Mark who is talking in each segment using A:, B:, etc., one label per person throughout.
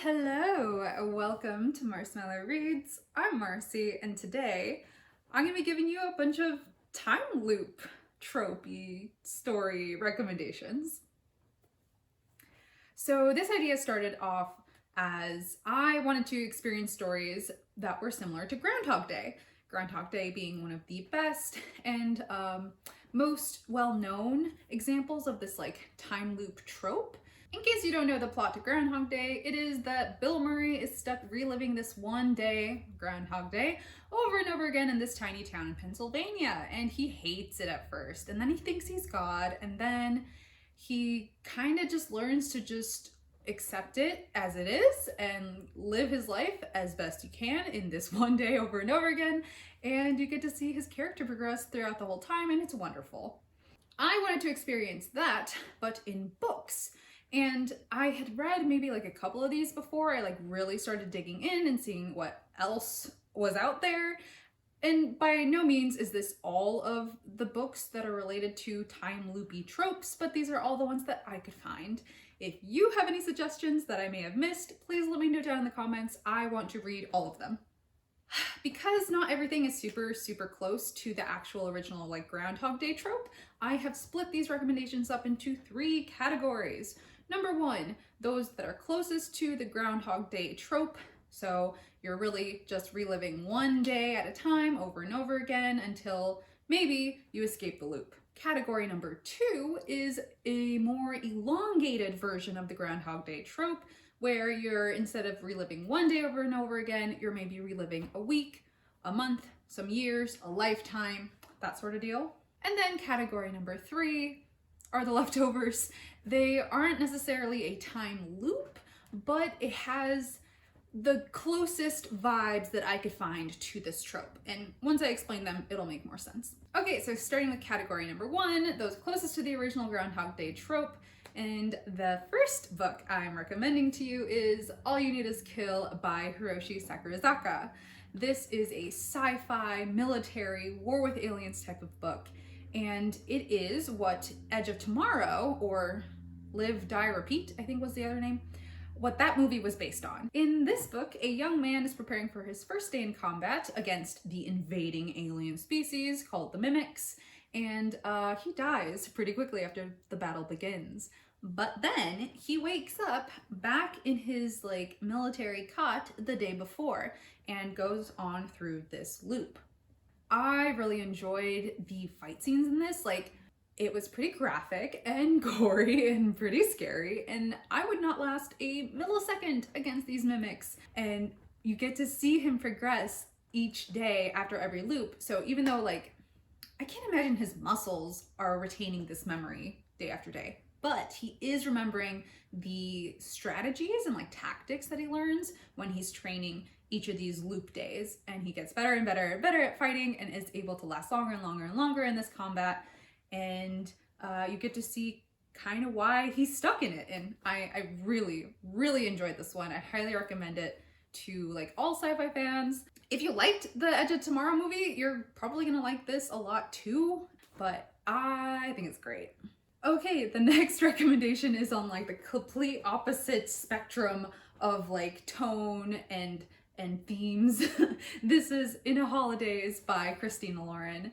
A: Hello, welcome to Marshmallow Reads. I'm Marcy, and today I'm going to be giving you a bunch of time loop tropey story recommendations. So this idea started off as I wanted to experience stories that were similar to Groundhog Day. Groundhog Day being one of the best and most well-known examples of this like time loop trope. In case you don't know the plot to Groundhog Day, it is that Bill Murray is stuck reliving this one day, Groundhog Day, over and over again in this tiny town in Pennsylvania, and he hates it at first, and then he thinks he's God, and then he kind of just learns to just accept it as it is and live his life as best he can in this one day over and over again, and you get to see his character progress throughout the whole time, and it's wonderful. I wanted to experience that, but in books. And I had read maybe like a couple of these before I like really started digging in and seeing what else was out there. And by no means is this all of the books that are related to time loopy tropes, but these are all the ones that I could find. If you have any suggestions that I may have missed, please let me know down in the comments. I want to read all of them. Because not everything is super close to the actual original like Groundhog Day trope, I have split these recommendations up into 3 categories. Number 1, those that are closest to the Groundhog Day trope. So you're really just reliving one day at a time over and over again until maybe you escape the loop. Category number 2 is a more elongated version of the Groundhog Day trope, where you're, instead of reliving one day over and over again, you're maybe reliving a week, a month, some years, a lifetime, that sort of deal. And then category number 3 are the leftovers. They aren't necessarily a time loop, but it has the closest vibes that I could find to this trope. And once I explain them, it'll make more sense. Okay, so starting with category number 1, those closest to the original Groundhog Day trope. And the first book I'm recommending to you is All You Need Is Kill by Hiroshi Sakurazaka. This is a sci-fi, military, war with aliens type of book. And it is what Edge of Tomorrow, or Live, Die, Repeat, I think was the other name, what that movie was based on. In this book, a young man is preparing for his first day in combat against the invading alien species called the Mimics, and he dies pretty quickly after the battle begins. But then he wakes up back in his like military cot the day before and goes on through this loop. I really enjoyed the fight scenes in this. Like, it was pretty graphic and gory and pretty scary, and I would not last a millisecond against these mimics. And you get to see him progress each day after every loop. So even though like, I can't imagine his muscles are retaining this memory day after day, but he is remembering the strategies and like tactics that he learns when he's training each of these loop days, and he gets better and better and better at fighting and is able to last longer and longer and longer in this combat. And you get to see kind of why he's stuck in it. And I really enjoyed this one. I highly recommend it to like all sci-fi fans. If you liked the Edge of Tomorrow movie, you're probably gonna like this a lot too, but I think it's great. Okay, the next recommendation is on like the complete opposite spectrum of like tone and themes. This is In a Holidays by Christina Lauren.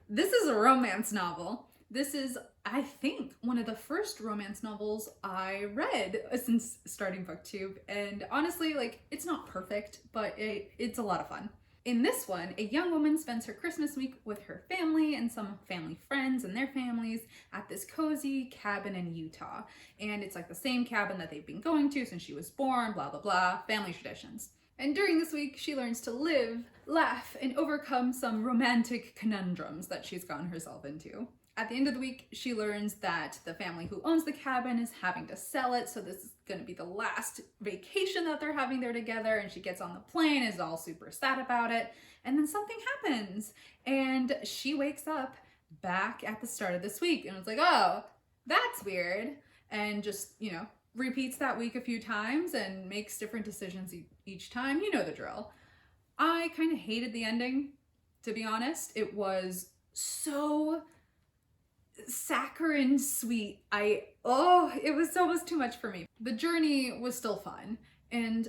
A: This is a romance novel. This is, I think, one of the first romance novels I read since starting BookTube. And honestly, like, it's not perfect, but it's a lot of fun. In this one, a young woman spends her Christmas week with her family and some family friends and their families at this cozy cabin in Utah. And it's like the same cabin that they've been going to since she was born, blah, blah, blah, family traditions. And during this week, she learns to live, laugh, and overcome some romantic conundrums that she's gotten herself into. At the end of the week, she learns that the family who owns the cabin is having to sell it, so this is going to be the last vacation that they're having there together, and she gets on the plane, is all super sad about it, and then something happens, and she wakes up back at the start of this week, and it's like, oh, that's weird, and just, you know, repeats that week a few times and makes different decisions each time. You know the drill. I kind of hated the ending, to be honest. It was so saccharine sweet. It was almost too much for me. The journey was still fun, And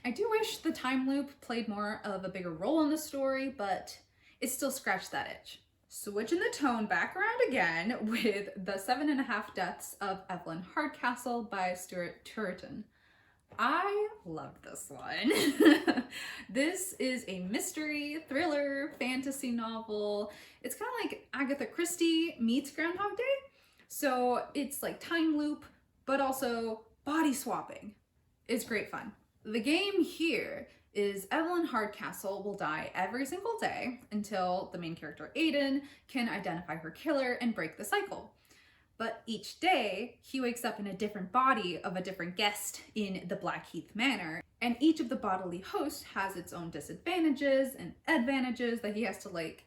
A: I do wish the time loop played more of a bigger role in the story, but it still scratched that itch. Switching the tone back around again with The 7.5 Deaths of Evelyn Hardcastle by Stuart Turton. I loved this one. This is a mystery, thriller, fantasy novel. It's kind of like Agatha Christie meets Groundhog Day. So it's like time loop, but also body swapping. It's great fun. The game here is Evelyn Hardcastle will die every single day until the main character Aiden can identify her killer and break the cycle. But each day, he wakes up in a different body of a different guest in the Blackheath Manor, and each of the bodily hosts has its own disadvantages and advantages that he has to like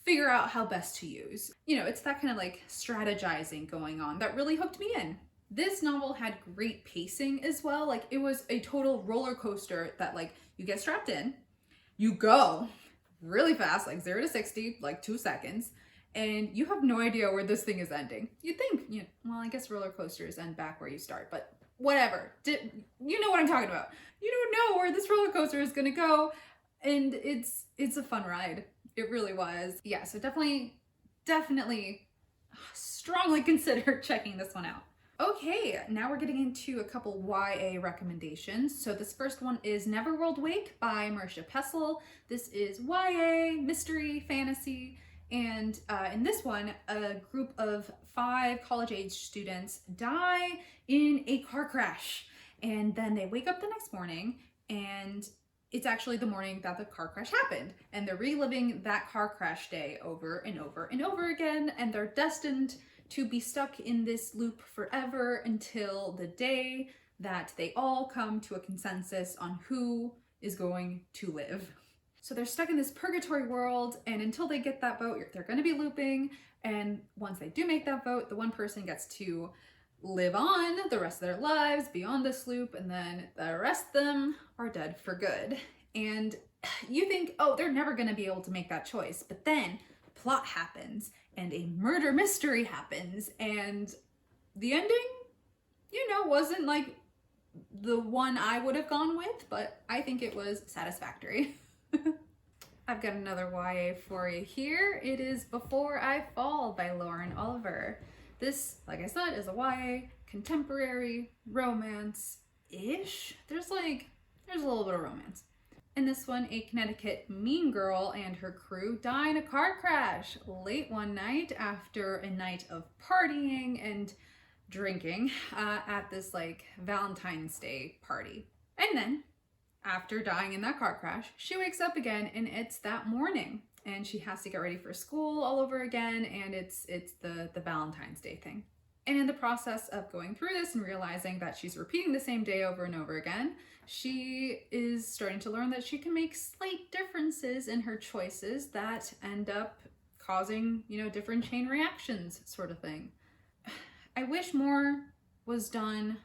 A: figure out how best to use. You know, it's that kind of like strategizing going on that really hooked me in. This novel had great pacing as well. Like, it was a total roller coaster that like you get strapped in, you go really fast, like 0 to 60, like 2 seconds, and you have no idea where this thing is ending. You'd think, well, I guess roller coasters end back where you start, but whatever. You know what I'm talking about. You don't know where this roller coaster is gonna go, and it's a fun ride. It really was. Yeah, so definitely strongly consider checking this one out. Okay, now we're getting into a couple YA recommendations. So this first one is Neverworld Wake by Marcia Pessl. This is YA, mystery, fantasy, and in this one, a group of 5 college-age students die in a car crash. And then they wake up the next morning, and it's actually the morning that the car crash happened. And they're reliving that car crash day over and over and over again, and they're destined to be stuck in this loop forever until the day that they all come to a consensus on who is going to live. So they're stuck in this purgatory world, and until they get that vote, they're going to be looping, and once they do make that vote, the one person gets to live on the rest of their lives beyond this loop, and then the rest of them are dead for good. And you think, oh, they're never going to be able to make that choice, but then plot happens, and a murder mystery happens, and the ending, wasn't like the one I would have gone with, but I think it was satisfactory. I've got another YA for you here. It is Before I Fall by Lauren Oliver. This, like I said, is a YA, contemporary, romance-ish. There's a little bit of romance. In this one, a Connecticut mean girl and her crew die in a car crash late one night after a night of partying and drinking at this like Valentine's Day party. And then, after dying in that car crash, she wakes up again, and it's that morning, and she has to get ready for school all over again, and it's the Valentine's Day thing. And in the process of going through this and realizing that she's repeating the same day over and over again, she is starting to learn that she can make slight differences in her choices that end up causing, different chain reactions, sort of thing. I wish more was done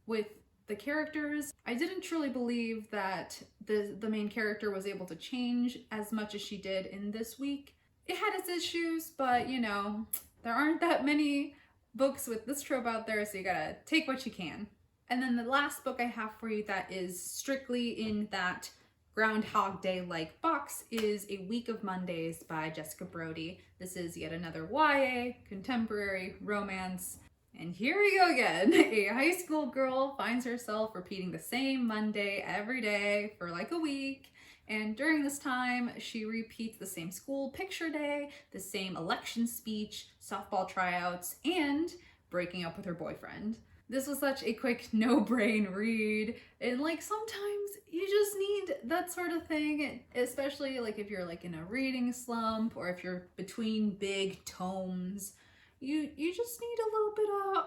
A: with the characters. I didn't truly believe that the main character was able to change as much as she did in this week. It had its issues, but there aren't that many books with this trope out there, so you gotta take what you can. And then the last book I have for you that is strictly in that Groundhog Day-like box is A Week of Mondays by Jessica Brody. This is yet another YA, contemporary, romance. And here we go again. A high school girl finds herself repeating the same Monday every day for like a week. And during this time, she repeats the same school picture day, the same election speech, softball tryouts, and breaking up with her boyfriend. This was such a quick no-brain read, and sometimes you just need that sort of thing, especially if you're in a reading slump, or if you're between big tomes. You just need a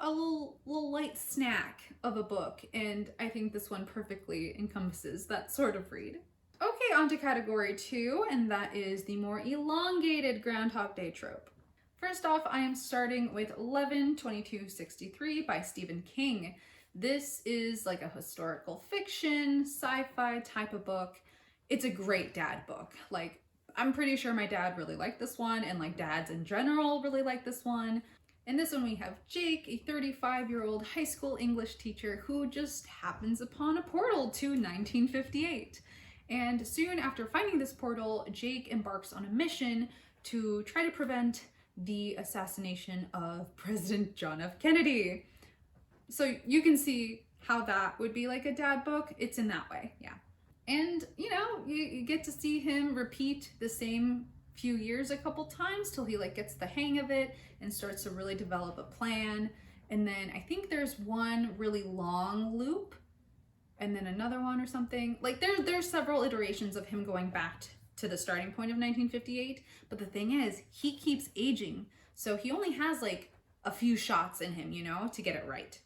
A: little light snack of a book, and I think this one perfectly encompasses that sort of read. Okay, on to category 2, and that is the more elongated Groundhog Day trope. First off, I am starting with 11/22/63 by Stephen King. This is a historical fiction, sci-fi type of book. It's a great dad book. I'm pretty sure my dad really liked this one, and dads in general really like this one. In this one, we have Jake, a 35-year-old high school English teacher who just happens upon a portal to 1958. And soon after finding this portal, Jake embarks on a mission to try to prevent the assassination of President John F. Kennedy. So you can see how that would be like a dad book. It's in that way, yeah. And, you know, you get to see him repeat the same few years a couple times till he like gets the hang of it and starts to really develop a plan. And then I think there's one really long loop and then another one or something. Like there's several iterations of him going back to the starting point of 1958. But the thing is, he keeps aging. So he only has like a few shots in him, you know, to get it right.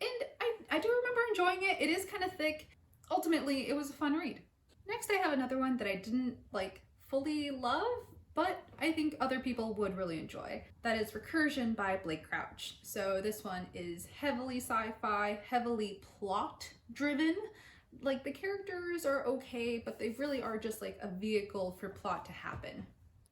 A: And I do remember enjoying it. It is kind of thick. Ultimately, it was a fun read. Next, I have another one that I didn't like fully love, but I think other people would really enjoy. That is Recursion by Blake Crouch. So this one is heavily sci-fi, heavily plot driven. Like the characters are okay, but they really are just like a vehicle for plot to happen.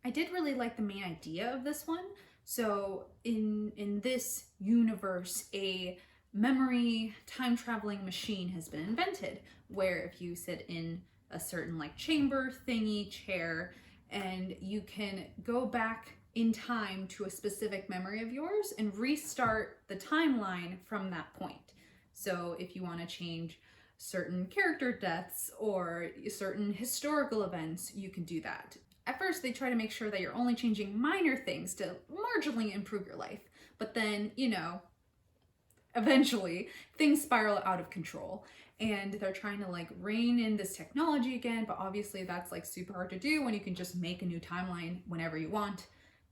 A: I did really like the main idea of this one. So in this universe, a memory time traveling machine has been invented where if you sit in a certain like chamber thingy chair and you can go back in time to a specific memory of yours and restart the timeline from that point. So if you want to change certain character deaths or certain historical events, you can do that. At first, they try to make sure that you're only changing minor things to marginally improve your life. But then, you know, eventually things spiral out of control and they're trying to like rein in this technology again, but obviously that's like super hard to do when you can just make a new timeline whenever you want.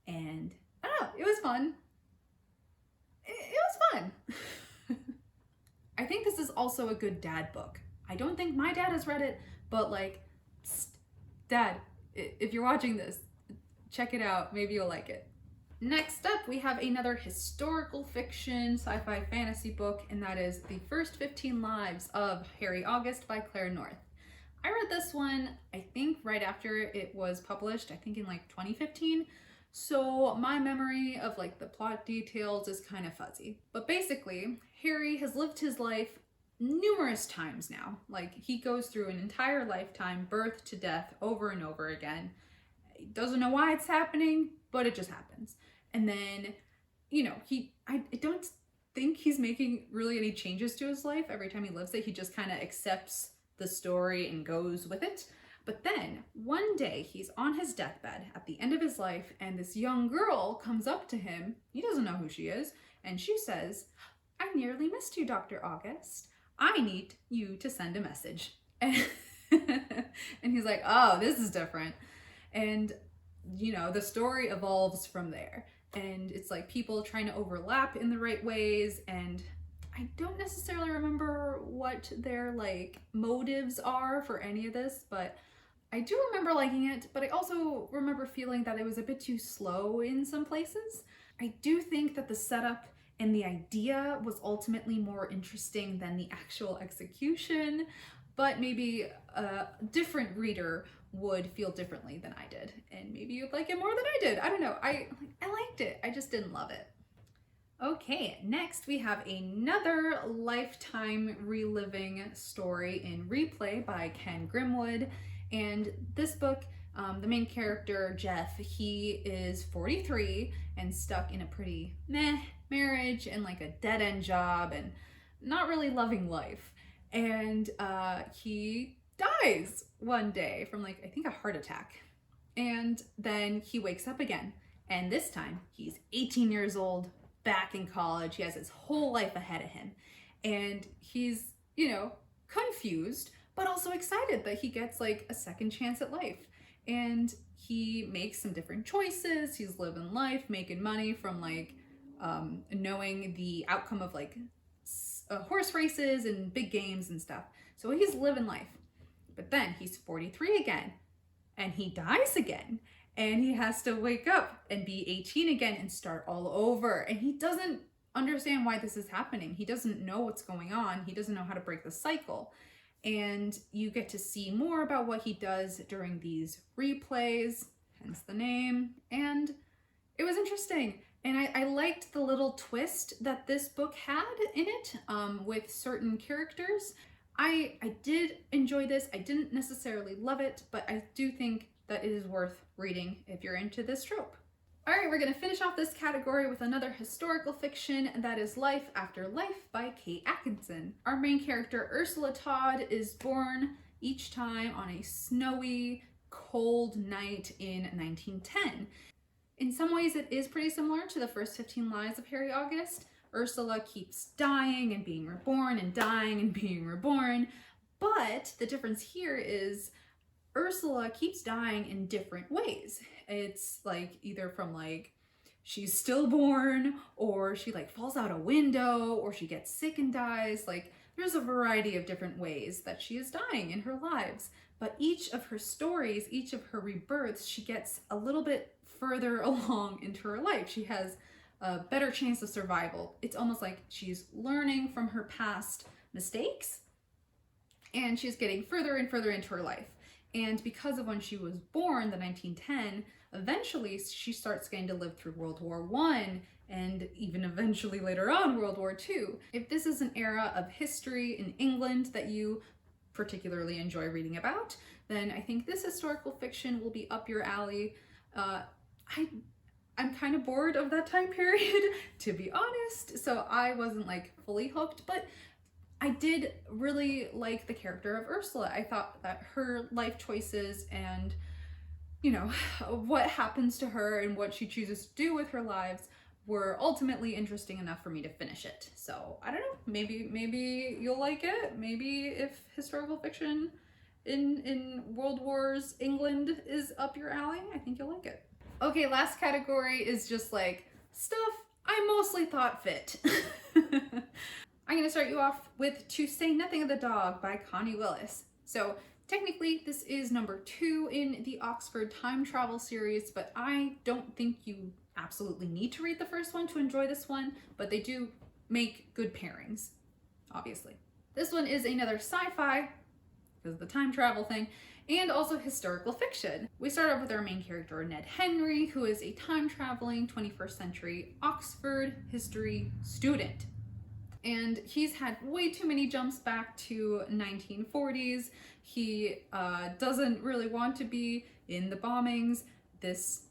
A: And I don't know, it was fun. It was fun. I think this is also a good dad book. I don't think my dad has read it, but like, psst, Dad, if you're watching this, check it out, maybe you'll like it. Next up, we have another historical fiction sci-fi fantasy book, and that is The First 15 Lives of Harry August by Claire North. I read this one, I think right after it was published, I think in like 2015. So my memory of like the plot details is kind of fuzzy. But basically, Harry has lived his life numerous times now. Like he goes through an entire lifetime, birth to death, over and over again. He doesn't know why it's happening, but it just happens. And then, you know, I don't think he's making really any changes to his life every time he lives it. He just kind of accepts the story and goes with it. But then one day he's on his deathbed at the end of his life and this young girl comes up to him. He doesn't know who she is. And she says, "I nearly missed you, Dr. August. I need you to send a message." And he's like, oh, this is different. And, you know, the story evolves from there. And it's like people trying to overlap in the right ways. And I don't necessarily remember what their like motives are for any of this, but I do remember liking it. But I also remember feeling that it was a bit too slow in some places. I do think that the setup and the idea was ultimately more interesting than the actual execution, but maybe a different reader would feel differently than I did, and maybe you'd like it more than I did. I don't know. I liked it. I just didn't love it. Okay, next we have another lifetime reliving story in Replay by Ken Grimwood. And this book, the main character, Jeff, he is 43 and stuck in a pretty meh marriage and like a dead-end job and not really loving life. And he dies one day from like, I think a heart attack. And then he wakes up again. And this time he's 18 years old, back in college. He has his whole life ahead of him. And he's, you know, confused, but also excited that he gets like a second chance at life. And he makes some different choices. He's living life, making money from like knowing the outcome of like horse races and big games and stuff. So he's living life. But then he's 43 again and he dies again. And he has to wake up and be 18 again and start all over. And he doesn't understand why this is happening. He doesn't know what's going on. He doesn't know how to break the cycle. And you get to see more about what he does during these replays, hence the name. And it was interesting. And I liked the little twist that this book had in it with certain characters. I did enjoy this. I didn't necessarily love it, but I do think that it is worth reading if you're into this trope. All right, we're going to finish off this category with another historical fiction, and that is Life After Life by Kate Atkinson. Our main character, Ursula Todd, is born each time on a snowy, cold night in 1910. In some ways, it is pretty similar to the first 15 Lives of Harry August. Ursula keeps dying and being reborn and dying and being reborn, but the difference here is Ursula keeps dying in different ways. It's like either from like she's stillborn, or she like falls out a window, or she gets sick and dies. Like there's a variety of different ways that she is dying in her lives. But each of her stories, each of her rebirths, she gets a little bit further along into her life. She has a better chance of survival. It's almost like she's learning from her past mistakes, and she's getting further and further into her life. And because of when she was born, the 1910, eventually she starts getting to live through World War I, and even eventually later on World War II. If this is an era of history in England that you particularly enjoy reading about, then I think this historical fiction will be up your alley. I'm kind of bored of that time period, to be honest, so I wasn't like fully hooked, but I did really like the character of Ursula. I thought that her life choices and, you know, what happens to her and what she chooses to do with her lives were ultimately interesting enough for me to finish it. So I don't know, maybe you'll like it. Maybe if historical fiction in World War's England is up your alley, I think you'll like it. Okay, last category is just like stuff I mostly thought fit. I'm gonna start you off with To Say Nothing of the Dog by Connie Willis. So technically this is number 2 in the Oxford time travel series, but I don't think you absolutely need to read the first one to enjoy this one, but they do make good pairings, obviously. This one is another sci-fi, because of the time travel thing, and also historical fiction. We start off with our main character, Ned Henry, who is a time-traveling 21st century Oxford history student. And he's had way too many jumps back to 1940s. He doesn't really want to be in the bombings this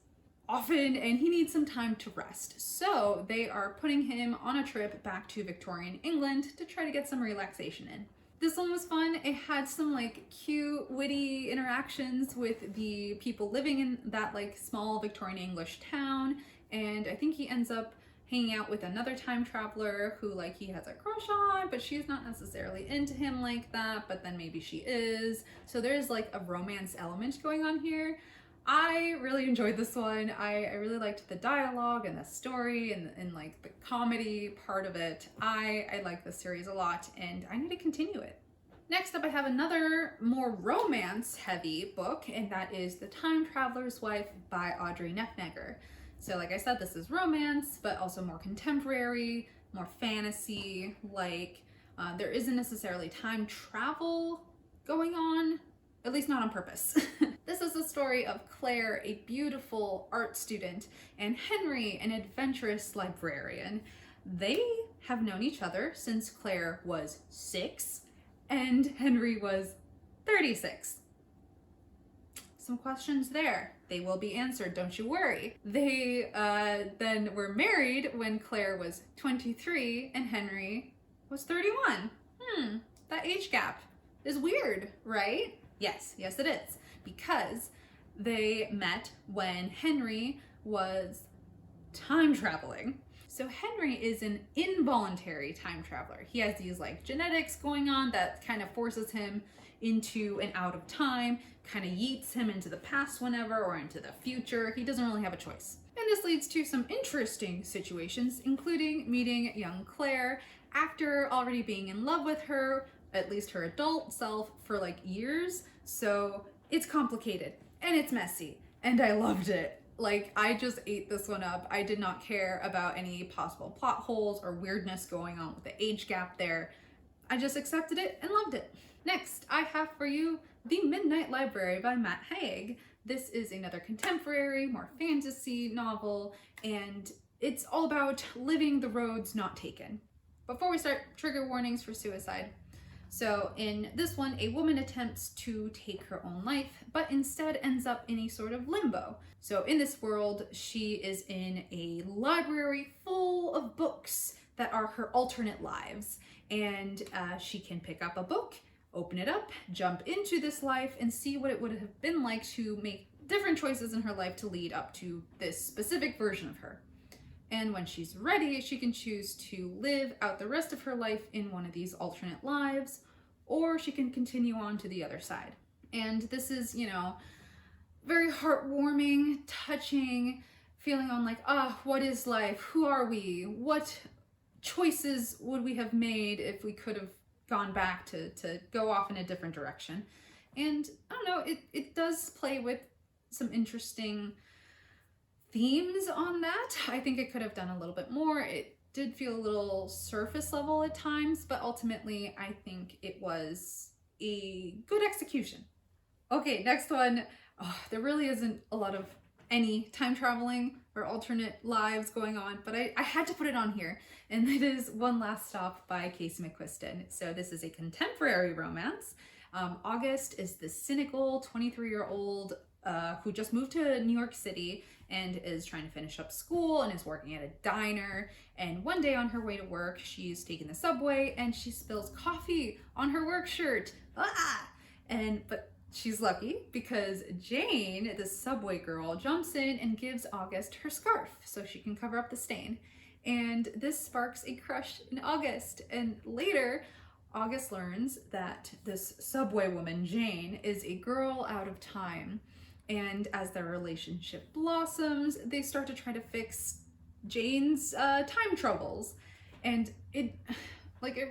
A: often, and he needs some time to rest. So they are putting him on a trip back to Victorian England to try to get some relaxation in. This one was fun. It had some like cute, witty interactions with the people living in that like small Victorian English town, and I think he ends up hanging out with another time traveler who like he has a crush on, but she's not necessarily into him like that, but then maybe she is. So there's like a romance element going on here. I really enjoyed this one. I really liked the dialogue and the story and like the comedy part of it. I like this series a lot, and I need to continue it. Next up, I have another more romance heavy book, and that is The Time Traveler's Wife by Audrey Neffneger. So like I said, this is romance, but also more contemporary, more fantasy, like there isn't necessarily time travel going on, at least not on purpose. This is the story of Claire, a beautiful art student, and Henry, an adventurous librarian. They have known each other since Claire was 6 and Henry was 36. Some questions there. They will be answered, don't you worry. They then were married when Claire was 23 and Henry was 31. That age gap is weird, right? Yes, it is. Because they met when Henry was time traveling. So Henry is an involuntary time traveler. He has these like genetics going on that kind of forces him into and out of time, kind of yeets him into the past whenever or into the future. He doesn't really have a choice. And this leads to some interesting situations, including meeting young Claire after already being in love with her, at least her adult self, for like years. So it's complicated and it's messy, and I loved it. Like, I just ate this one up. I did not care about any possible plot holes or weirdness going on with the age gap there. I just accepted it and loved it. Next, I have for you The Midnight Library by Matt Haig. This is another contemporary, more fantasy novel, and it's all about living the roads not taken. Before we start, trigger warnings for suicide. So in this one, a woman attempts to take her own life, but instead ends up in a sort of limbo. So in this world, she is in a library full of books that are her alternate lives. And she can pick up a book, open it up, jump into this life, and see what it would have been like to make different choices in her life to lead up to this specific version of her. And when she's ready, she can choose to live out the rest of her life in one of these alternate lives, or she can continue on to the other side. And this is, you know, very heartwarming, touching, feeling on like, what is life? Who are we? What choices would we have made if we could have gone back to go off in a different direction? And I don't know, it does play with some interesting themes on that. I think it could have done a little bit more. It did feel a little surface level at times, but ultimately I think it was a good execution. Okay, next one. Oh, there really isn't a lot of any time traveling or alternate lives going on, but I had to put it on here, and it is One Last Stop by Casey McQuiston. So this is a contemporary romance. August is the cynical 23-year-old who just moved to New York City and is trying to finish up school and is working at a diner. And one day on her way to work, she's taking the subway and she spills coffee on her work shirt. But she's lucky because Jane, the subway girl, jumps in and gives August her scarf so she can cover up the stain. And this sparks a crush in August. And later, August learns that this subway woman, Jane, is a girl out of time. And as their relationship blossoms, they start to try to fix Jane's time troubles. And it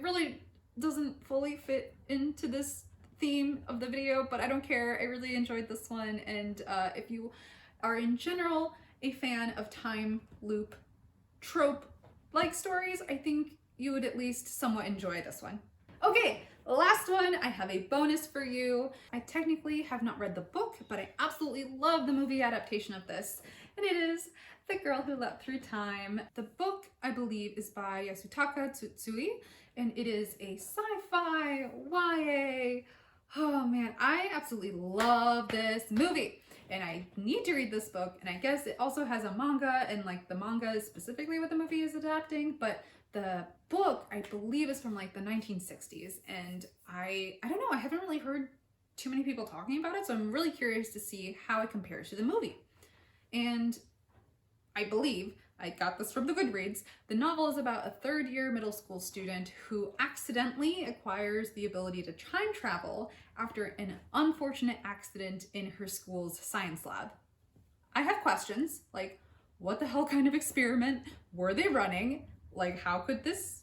A: really doesn't fully fit into this theme of the video, but I don't care. I really enjoyed this one. And if you are in general a fan of time loop trope like stories, I think you would at least somewhat enjoy this one. Okay, last one, I have a bonus for you. I technically have not read the book, but I absolutely love the movie adaptation of this, and it is The Girl Who Leapt Through Time. The book, I believe, is by Yasutaka Tsutsui, and it is a sci-fi YA. Oh man, I absolutely love this movie. And I need to read this book, and I guess it also has a manga, and like the manga is specifically what the movie is adapting, but the book, I believe, is from like the 1960s, and I don't know, I haven't really heard too many people talking about it, so I'm really curious to see how it compares to the movie. And I believe, I got this from the Goodreads, the novel is about a third-year middle school student who accidentally acquires the ability to time travel after an unfortunate accident in her school's science lab. I have questions, like, what the hell kind of experiment were they running? Like, how could this,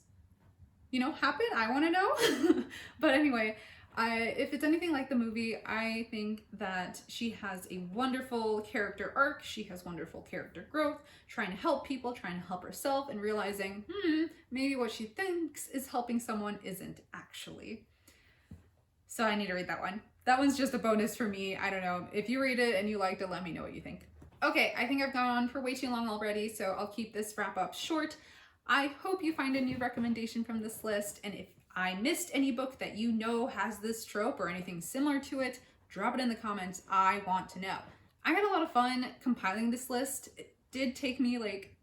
A: happen? I want to know. But anyway, if it's anything like the movie, I think that she has a wonderful character arc. She has wonderful character growth, trying to help people, trying to help herself, and realizing, maybe what she thinks is helping someone isn't actually. So I need to read that one. That one's just a bonus for me. I don't know. If you read it and you liked it, let me know what you think. Okay, I think I've gone on for way too long already, so I'll keep this wrap up short. I hope you find a new recommendation from this list, and if I missed any book that you know has this trope or anything similar to it, drop it in the comments. I want to know. I had a lot of fun compiling this list. It did take me like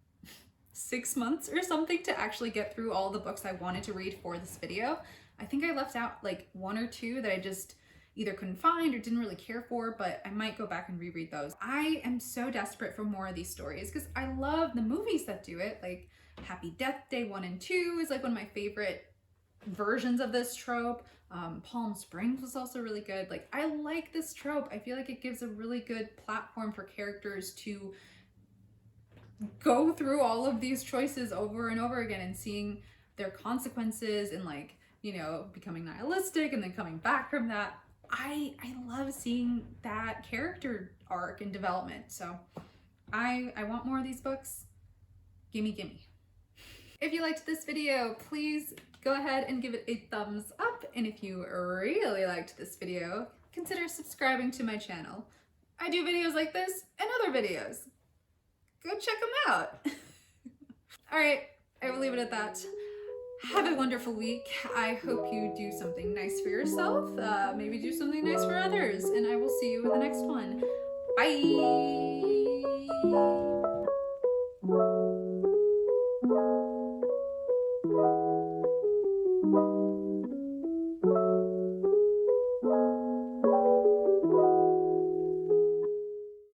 A: 6 months or something to actually get through all the books I wanted to read for this video. I think I left out like 1 or 2 that I just either couldn't find or didn't really care for, but I might go back and reread those. I am so desperate for more of these stories because I love the movies that do it. Like Happy Death Day 1 and 2 is like one of my favorite versions of this trope. Palm Springs was also really good. Like, I like this trope. I feel like it gives a really good platform for characters to go through all of these choices over and over again and seeing their consequences and like, becoming nihilistic and then coming back from that. I love seeing that character arc and development. So I want more of these books. Gimme, gimme. If you liked this video, please go ahead and give it a thumbs up. And if you really liked this video, consider subscribing to my channel. I do videos like this and other videos. Go check them out. All right, I will leave it at that. Have a wonderful week. I hope you do something nice for yourself. Maybe do something nice for others. And I will see you in the next one. Bye.